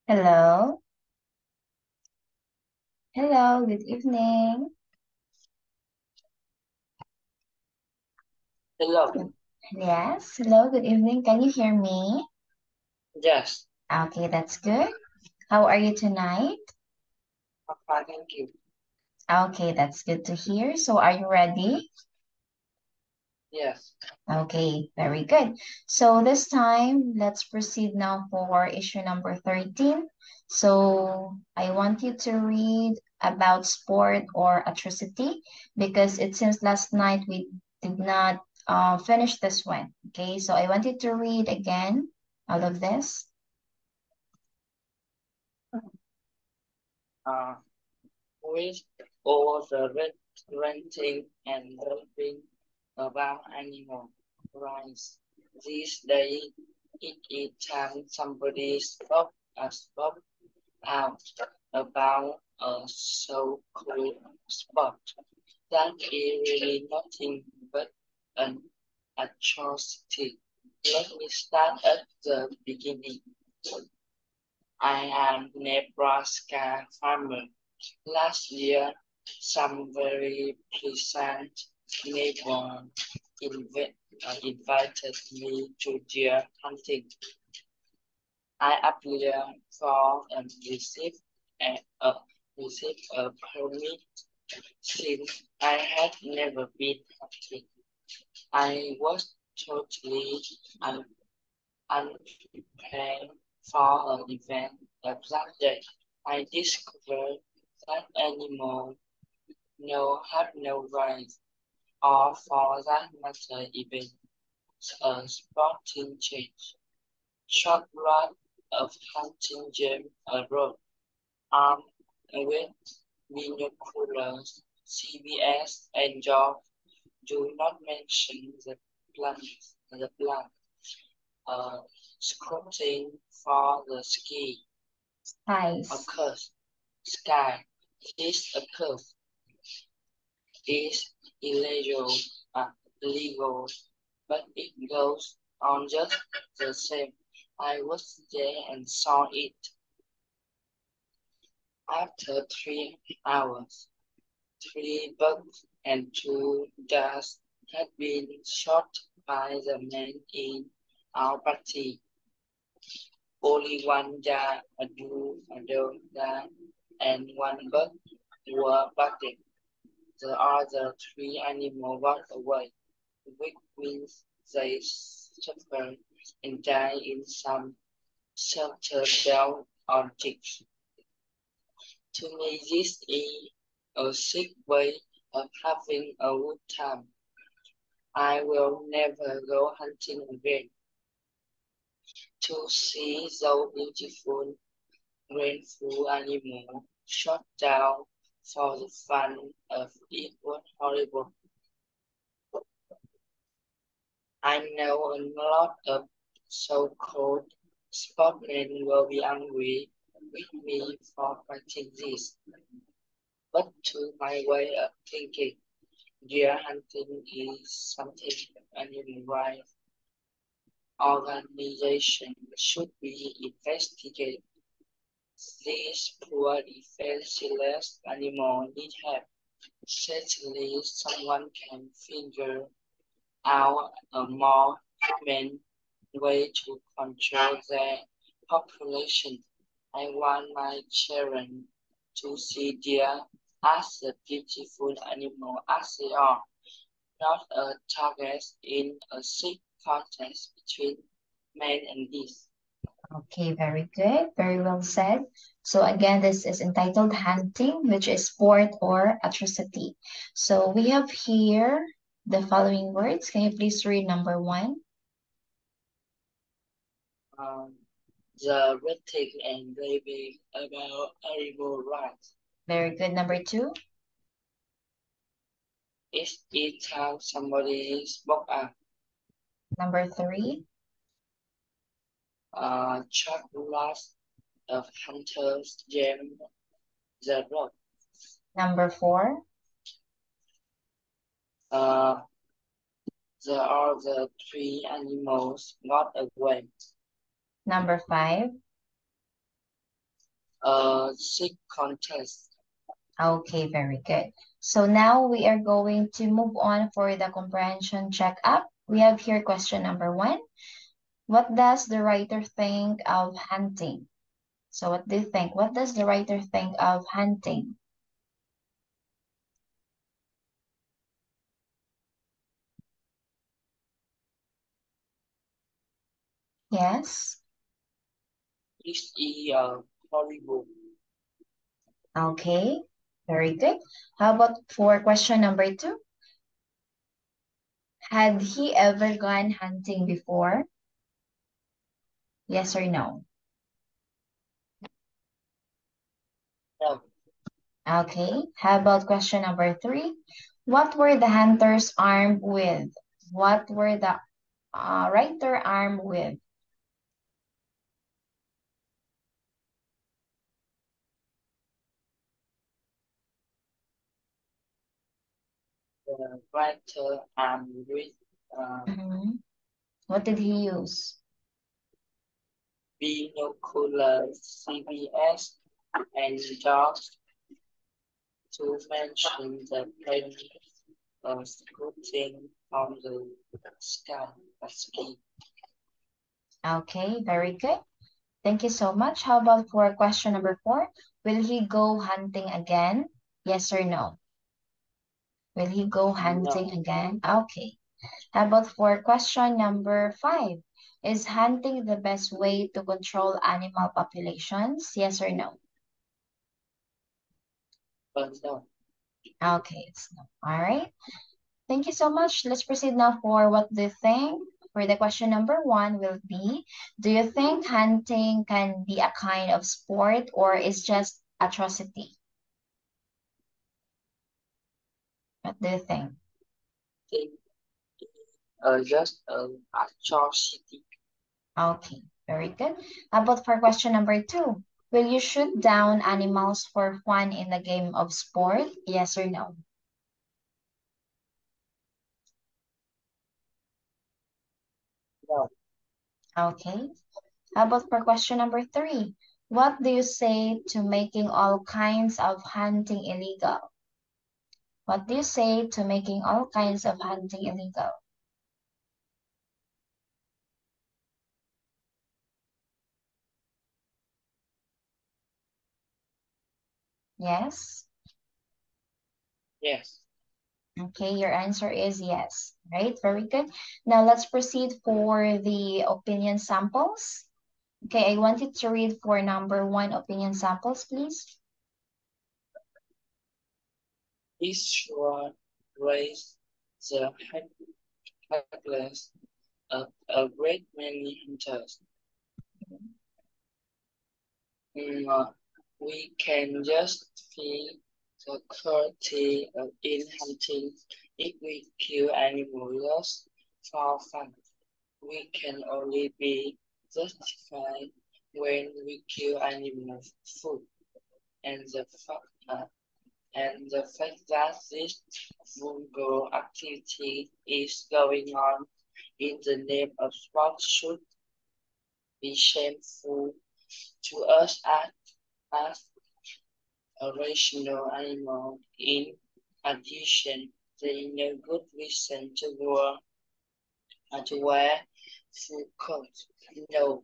Hello. Hello, good evening. Hello. Yes, hello, good evening. Can you hear me? Yes. Okay, that's good. How are you tonight? I'm fine, thank you. Okay, that's good to hear. So are you ready? Yes. Okay, very good. So this time, let's proceed now for issue number 13. So I want you to read about sport or atrocity because it seems last night we did not finish this one. Okay, so I want you to read again out of this. Uh, with all the renting and raving about animal rights these days, it is time somebody spoke out about a so-called sport that is really nothing but an atrocity. Let me start at the beginning. I am Nebraska farmer. Last year, some very pleasant neighbor invited me to deer hunting. I applied for and a, received a permit since I had never been hunting. I was totally un- unprepared for an event like that day. I discovered that animals have no rights, or for that matter, even a sporting change. Short run of hunting game abroad, armed with binoculars, CBS, and jaws. Do not mention the plant, scouting for the Nice. curse, sky. This curse is illegal, uh, legal, but it goes on just the same. I was there and saw it. After 3 hours, 3 bugs and 2 doves had been shot by the men in our party. Only one jar, a dove, and one bug were bugged. The other 3 animals walked away, which means they suffered and died in some shelter down objects. To me, this is a sick way of having a good time. I will never go hunting again. To see those beautiful, grateful animals shot down for the fun of it was horrible. I know a lot of so-called sportsmen will be angry with me for fighting this, but to my way of thinking, deer hunting is something animal rights organization should be investigated. These poor defenseless animals need help. Certainly, someone can figure out a more humane way to control their population. I want my children to see deer as a beautiful animal as they are, not a target in a sick contest between man and beast. Okay, very good. Very well said. So again, this is entitled hunting, which is sport or atrocity. So we have here the following words. Can you please read number one? Um, the writing and raving about animal rights. Very good. Number two. It's each time somebody spoke up, Number three. Chuck lots of hunters jam the road. Number four. Uh, the other 3 animals got away. Number five. sick contest. Okay, very good. So now we are going to move on for the comprehension checkup. We have here question number 1. What does the writer think of hunting? So what do you think? What does the writer think of hunting? Yes. This is horrible. Okay, very good. How about for question number 2? Had he ever gone hunting before? Yes or no? No, Okay. How about question number 3? What were the hunters armed with? What were the writer armed with? the writer with uh, Mhm. What did he use? binocular CBS and dogs to mention the plane scooting on the sky. Ski. Okay, very good. Thank you so much. How about for question number 4? Will he go hunting again? Yes or no? Will he go No, hunting again? Okay. How about for question number 5? Is hunting the best way to control animal populations? Yes or no? no. Okay, it's no. All right. Thank you so much. Let's proceed now for what do you think? For the question number 1 will be, do you think hunting can be a kind of sport or is just atrocity? What do you think? Think just atrocity. Okay, very good. How about for question number 2? Will you shoot down animals for fun in a game of sport? Yes or no? No, Okay. How about for question number 3? What do you say to making all kinds of hunting illegal? What do you say to making all kinds of hunting illegal? Yes? yes. Okay, your answer is yes. Right, very good. Now let's proceed for the opinion samples. Okay, I want you to read for number 1 opinion samples, please. This should raise the helpless of a great many hunters. We can just feel the cruelty in hunting if we kill animals for fun. We can only be justified when we kill animals for food, and uh, the fact that this vulgar activity is going on in the name of sport should be shameful to us as a rational animal. In addition, there is no good reason to wear full coat, no,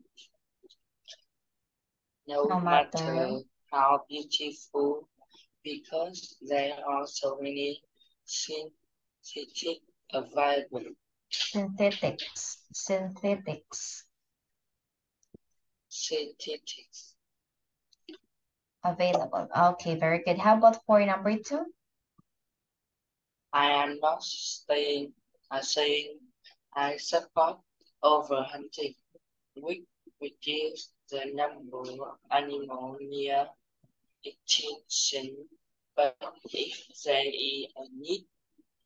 No no matter matter how beautiful, because there are so many synthetic available. synthetics Synthetics. available. Okay, very good. How about for number 2? I am not saying I support overhunting. We reduce the number of animals near extinction, but if there is a need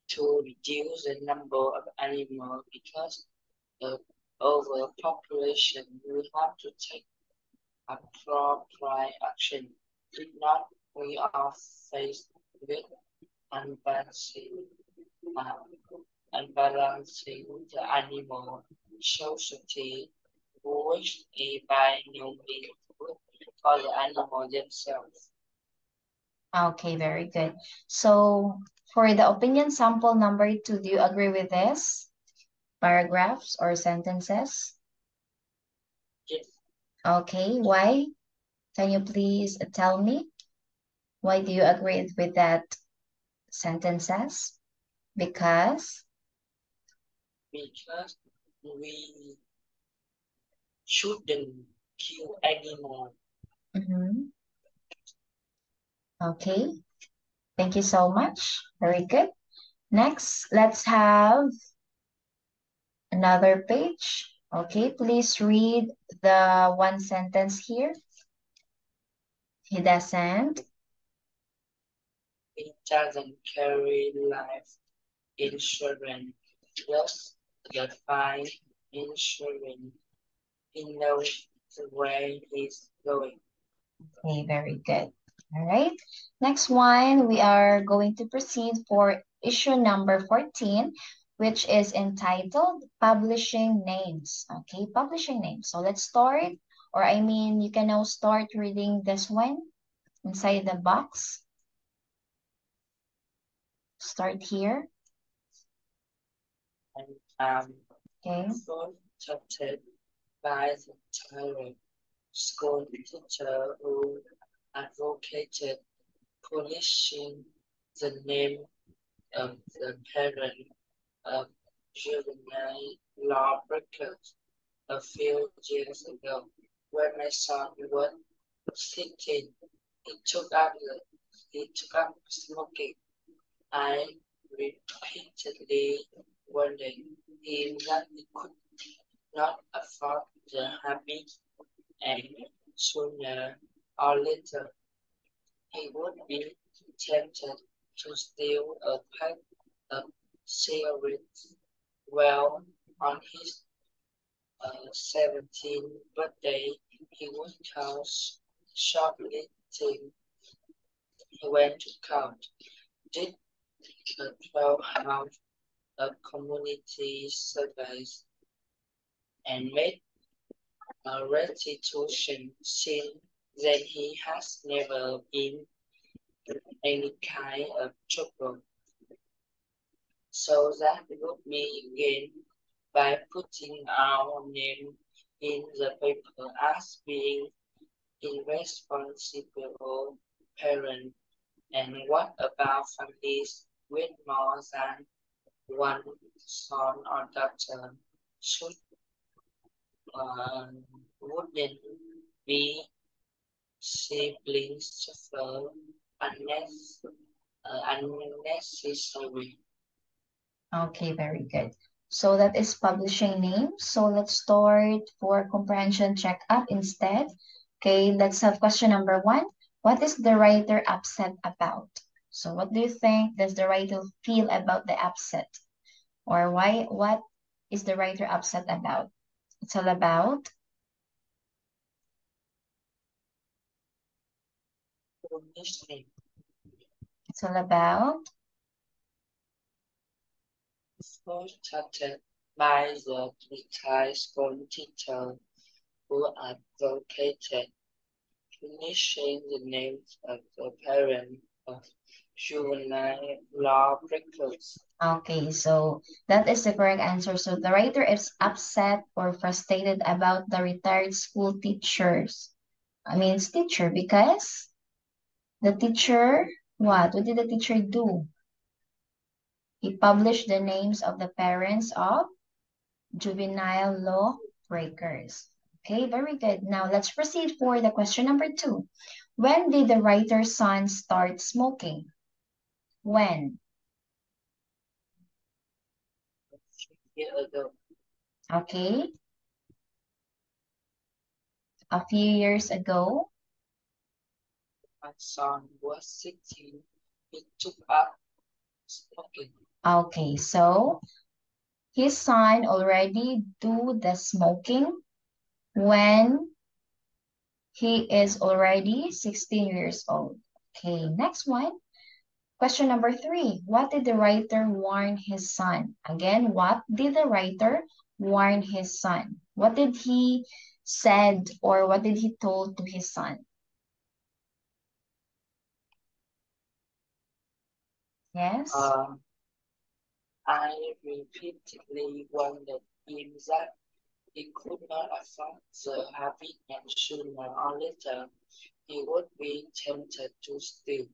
to reduce the number of animals because of overpopulation, we have to take appropriate action. If not, we are faced with unbalancing, uh, unbalancing the animal society, which is by no means good. for the animal themselves. Okay, very good. So for the opinion sample number 2, do you agree with this? Paragraphs or sentences? Yes, Okay, why? Can you please tell me? Why do you agree with that sentences? Because? because we shouldn't kill animals. Mhm. Okay, thank you so much. Very good. Next, let's have another page. Okay, please read the one sentence here. He doesn't. It doesn't carry life insurance. Thus, the fine insurance. He knows where he's going. Okay, very good. All right. Next one, we are going to proceed for issue number 14, which is entitled Publishing Names. Okay, publishing names. So let's start, or I mean, you can now start reading this one inside the box. Start here. And Okay. so tempted by the tyrant school teacher who advocated punishing the name of the parent of juvenile lawbreakers a few years ago. When my son was 16, he took up smoking. I repeatedly warned him that he could not afford the habit, and sooner or later he would be tempted to steal a pack of cigarettes. Well, on his 17th birthday, he was caught shoplifting. He went to court, did a 12-month of community service, and made a restitution. Since then, he has never been in any kind of trouble. So that would be again by putting our name in the paper as being irresponsible parent. And what about families with more than one son or daughter? Should wouldn't be siblings suffer unnecessary? Okay, very good. So that is publishing name. So let's start for comprehension checkup instead. Okay, let's have question number 1. What is the writer upset about? So what do you think does the writer feel about the upset? Or why, what is the writer upset about? It's all about, Punishment it's all about, started by the retired school teacher who advocated punishing the names of the parents of juvenile lawbreakers. okay, so that is the correct answer. So the writer is upset or frustrated about the retired school teachers. I mean, it's teacher because the teacher, what? What did the teacher do? He published the names of the parents of juvenile law breakers. Okay, very good. Now let's proceed for the question number 2. When did the writer's son start smoking? When? Years ago, Okay, a few years ago. my son was 16. He took up smoking. Okay, so his son already do the smoking when he is already 16 years old. Okay, next one. Question number 3. What did the writer warn his son? Again, what did the writer warn his son? What did he said or what did he told to his son? Yes. I repeatedly warned him that he could not afford the habit and sooner or later he would be tempted to steal.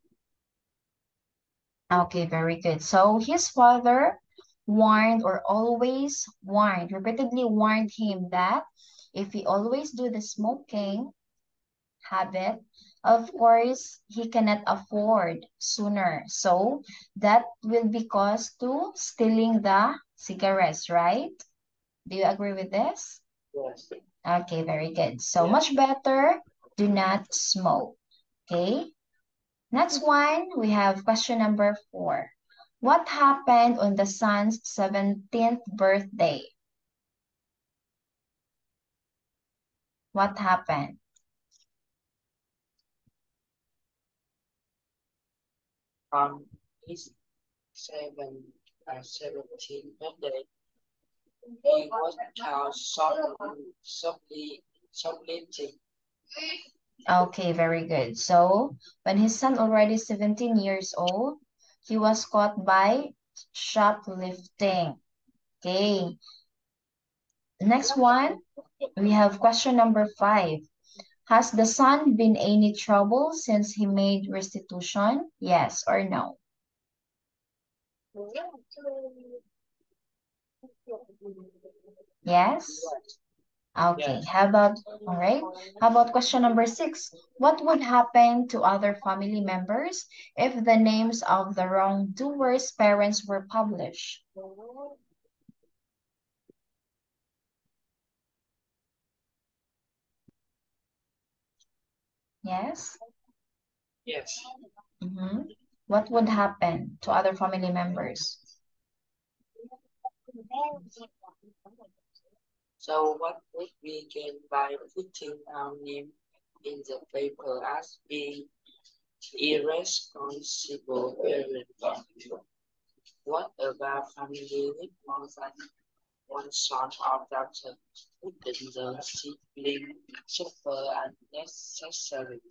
Okay, very good. So his father warned or always warned, repeatedly warned him that if he always do the smoking habit, of course, he cannot afford sooner. So that will be cause to stealing the cigarettes, right? Do you agree with this? Yes. Okay, very good. So Yes. much better, do not smoke. Okay. Next one, we have question number 4. What happened on the son's 17th birthday? What happened? On his 17th birthday, he was called shoplifting. Okay, very good. So, when his son already 17 years old, he was caught by shoplifting. Okay. Next one, we have question number 5. Has the son been any trouble since he made restitution? Yes or no? Yes? Okay, Yes. all right. How about question number 6? What would happen to other family members if the names of the wrongdoers' parents were published? Yes? Yes. What would happen to other family members? So what would we gain by putting our name in the paper as being irresponsible parents? What about family with more than one son or daughter? Wouldn't the sibling suffer unnecessarily?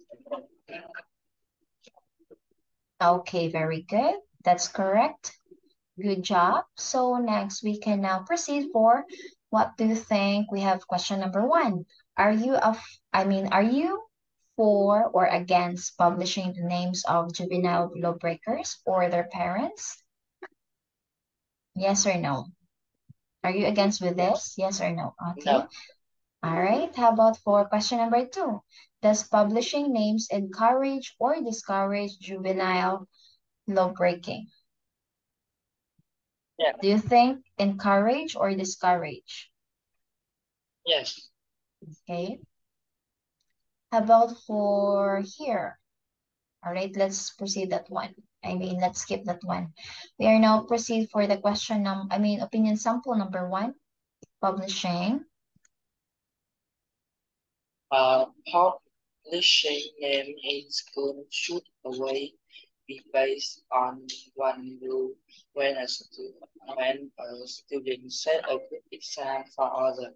Okay, very good. That's correct. Good job. So next we can now proceed for what do you think? We have question number 1. Are you are you for or against publishing the names of juvenile lawbreakers or their parents? Yes or no? Are you against with this? Yes or no? Okay. No. All right. How about for question number 2? Does publishing names encourage or discourage juvenile lawbreaking? Yeah. Do you think encourage or discourage? Yes. Okay. How about for here? All right, let's proceed that one. Let's skip that one. We are now proceed for the question opinion sample number 1, publishing. Publishing name in school should always be based on one rule when a student set a good exam for other.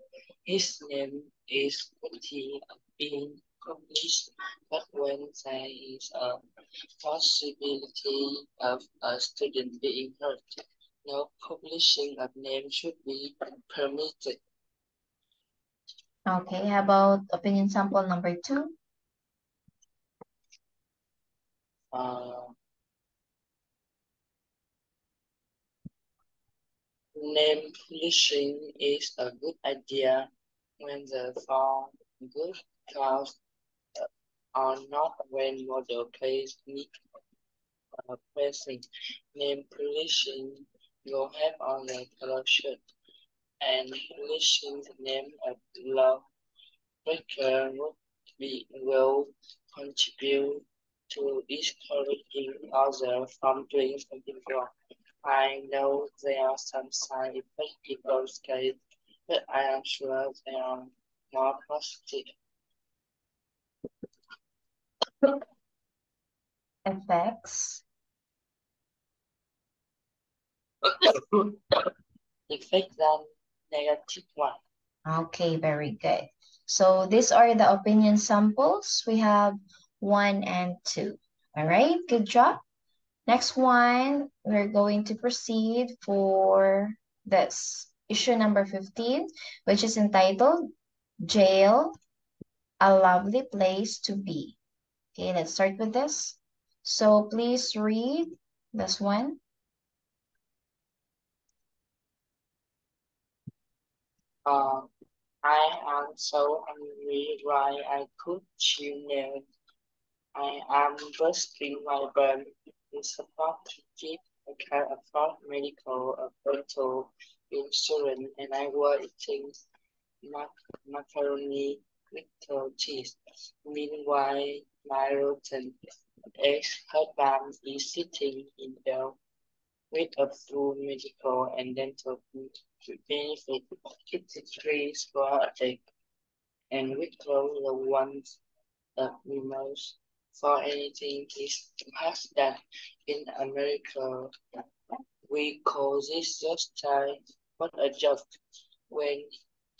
His name is worthy of being published, but when there is a possibility of a student being hurt, no publishing of name should be permitted. Okay, how about opinion sample number 2? Uh, Name publishing is a good idea when the for good cause or not when model plays need pressing. Name publishing will have on the collection and publishing the name of law breaker would be will contribute to discouraging others from doing something wrong. I know there are some side effects people get, but I am sure they are more positive. Effects. Effect than negative one. Okay, very good. So these are the opinion samples. We have 1 and 2. All right, good job. Next one, we're going to proceed for this issue number 15, which is entitled Jail, a Lovely Place to Be. Okay, let's start with this. So please read this one. Uh, I am so hungry why I could chew nails. I am bursting my brain in support to keep I can afford medical, dental insurance, and I was eating macaroni with cheese. Meanwhile, my rotten ex-husband is sitting in bed with a full medical and dental benefit, 53 for a day, and withdraw the ones that we most for anything is past that in America we call this just time. What a joke. When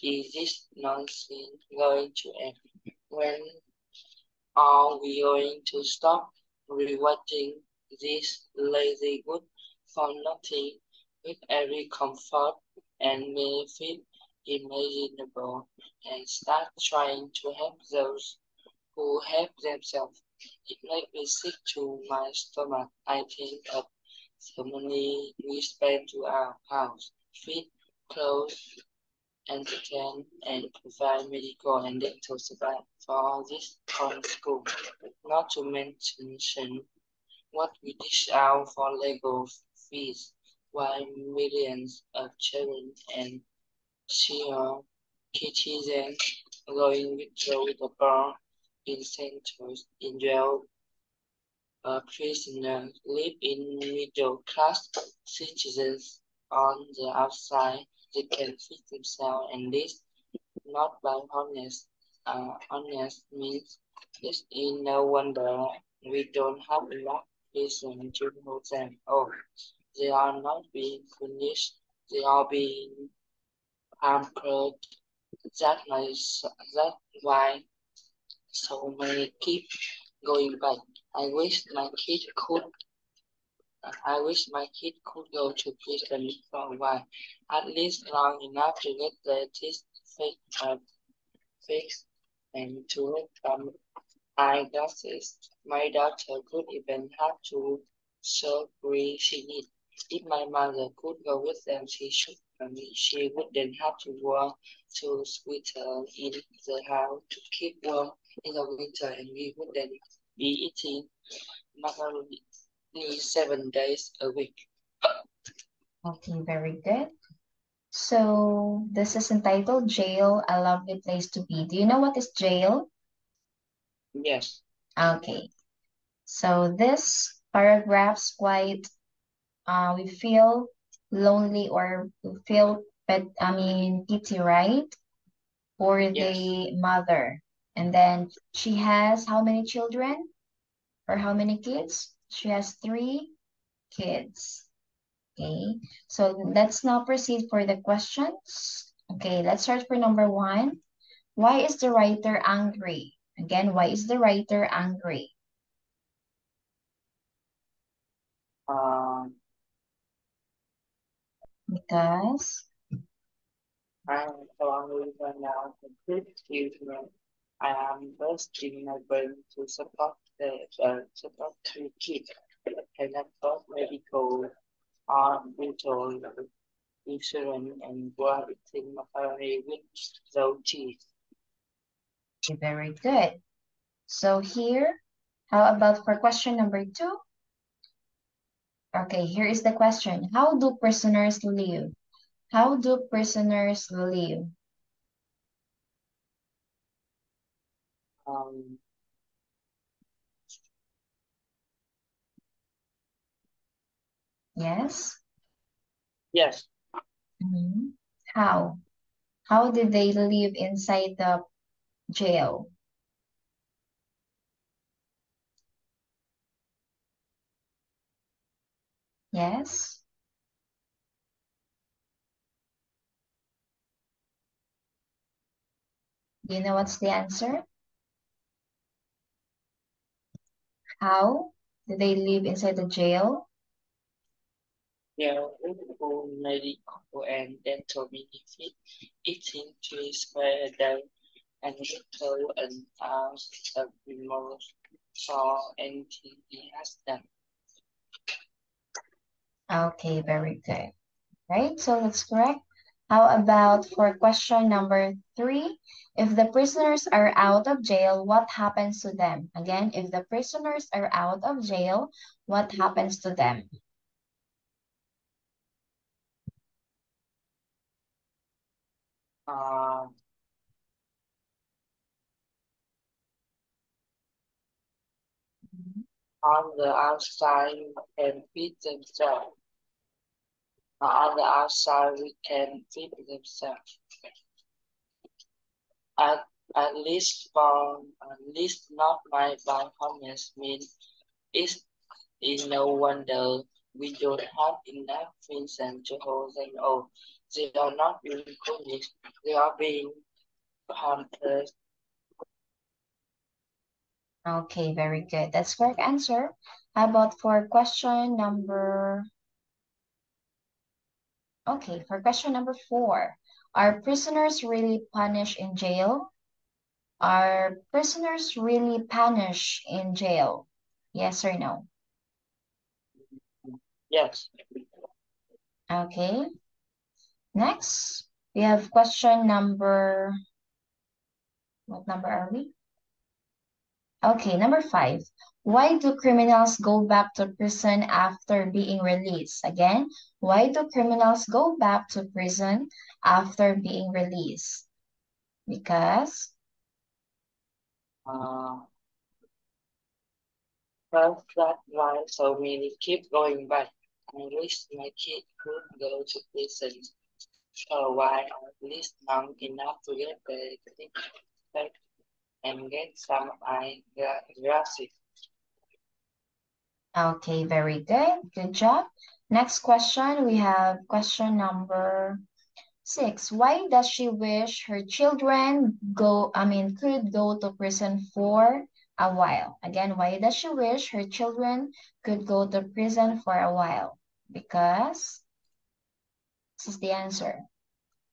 is this nonsense going to end? When are we going to stop rewarding this lazy good for nothing with every comfort and benefit imaginable and start trying to help those who help themselves? It makes me sick to my stomach. I think of the money we spend to our house, feed, clothes, entertain, and provide medical and dental support for this current school. Not to mention what we dish out for Lego fees, while millions of children and senior citizens going through the bar in centers in jail. Prisoners live in middle-class citizens on the outside. They can feed themselves, and this not by honest. Honest means this is no wonder we don't have enough prison to hold them. Oh, they are not being punished. They are being pampered. That's why so many keep going back. I wish my kid could. I wish my kid could go to prison for a while, at least long enough to get the teeth fixed and to make eyeglasses. My daughter could even have to surgery she needs. If my mother could go with them, she should. She wouldn't have to wear two sweaters in the house to keep warm in the winter, and we wouldn't be eating macaroni 7 days a week. Okay, very good. So this is entitled Jail, a Lovely Place to Be. Do you know what is jail? Yes, Okay. So this paragraph's quite we feel lonely or we feel pity, right? For yes. the mother. And then she has how many children or how many kids? She has 3 kids. Okay. So let's now proceed for the questions. Okay, let's start for number 1. Why is the writer angry? Again, why is the writer angry? Um, Because, I am strongly now excuse me. I am bursting my brain to support 3 kids. And of course medical dental insurance and work in macaroni with no cheese. okay, very good. So here, how about for question number 2? Okay, here is the question. How do prisoners live? How do prisoners live? Um, Yes? yes, Mhm. How? How did they live inside the jail? Yes? Do you know what's the answer? How? Do they live inside the jail? There were medical and dental benefits, eating 3 square a day, and little and hours of remorse for anything he has done. Okay, very good. Right, so that's correct. How about for question number 3? If the prisoners are out of jail, what happens to them? Again, if the prisoners are out of jail, what happens to them? Uh, on the outside, we can feed themselves. On the outside, we can feed themselves. At, at least not by homeless means it's no wonder we don't have enough Vincent to hold them all. They are not being punished, they are being pampered. Okay, very good. That's correct answer. How about for question number... Okay, for question number 4. Are prisoners really punished in jail? Are prisoners really punished in jail? Yes or no? Yes. Okay. Next, we have question number... What number are we? Okay, number 5. Why do criminals go back to prison after being released? Again, why do criminals go back to prison after being released? Because... Uh, First, that's why so many keep going back. I wish my kid could go to prison for a while, or at least long enough to get the ticket and get some eyeglasses. Okay, very good. Good job. Next question, we have question number 6. Why does she wish her children could go to prison for a while? Again, why does she wish her children could go to prison for a while? Because this is the answer.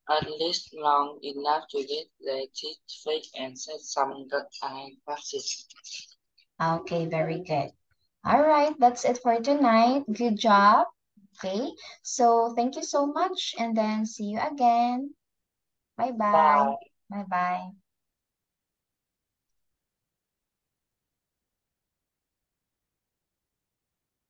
At least long enough to get their teeth fixed and set some good eyeglasses. Okay, very good. All right, that's it for tonight. Good job. Okay, so thank you so much and then see you again. Bye-bye. Bye. Bye-bye.